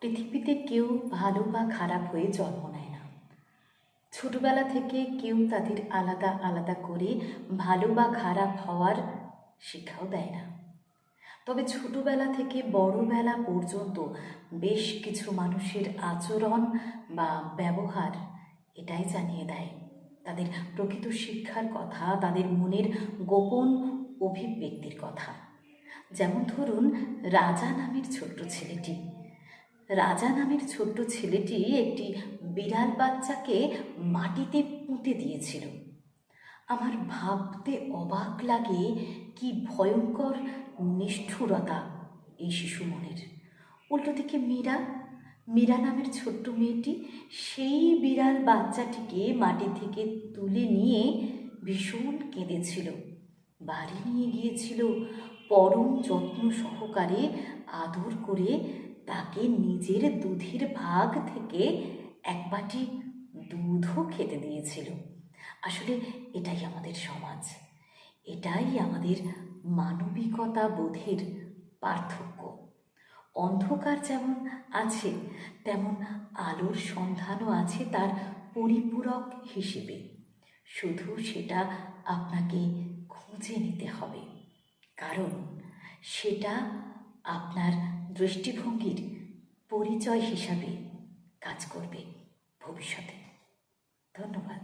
পৃথিবীতে কেউ ভালো বা খারাপ হয়ে জন্ম নেয় না। ছোটবেলা থেকে কেউ তাদের আলাদা আলাদা করে ভালো বা খারাপ হওয়ার শিক্ষাও দেয় না। তবে ছোটবেলা থেকে বড়বেলা পর্যন্ত বেশ কিছু মানুষের আচরণ বা ব্যবহার এটাই জানিয়ে দেয় তাদের প্রকৃত শিক্ষার কথা, তাদের মনের গোপন অভিব্যক্তির কথা। যেমন ধরুন, রাজা নামের ছোট্ট ছেলেটি একটি বিড়াল বাচ্চাকে মাটিতে পুঁতে দিয়েছিল। আমার ভাবতে অবাক লাগে কি ভয়ঙ্কর নিষ্ঠুরতা এই শিশু মনের। উল্টো দিকে মীরা নামের ছোট্ট মেয়েটি সেই বিড়াল বাচ্চাটিকে মাটি থেকে তুলে নিয়ে ভীষণ কেঁদেছিল, বাড়ি নিয়ে গিয়েছিল, পরম যত্ন সহকারে আদর করে তাকে নিজের দুধের ভাগ থেকে এক বাটি দুধও খেতে দিয়েছিল। আসলে এটাই আমাদের সমাজ, এটাই আমাদের মানবিকতা বোধের পার্থক্য। অন্ধকার যেমন আছে, তেমন আলোর সন্ধানও আছে তার পরিপূরক হিসেবে। শুধু সেটা আপনাকে খুঁজে নিতে হবে, কারণ সেটা আপনার দৃষ্টিভঙ্গির পরিচয় হিসাবে কাজ করবে ভবিষ্যতে। ধন্যবাদ।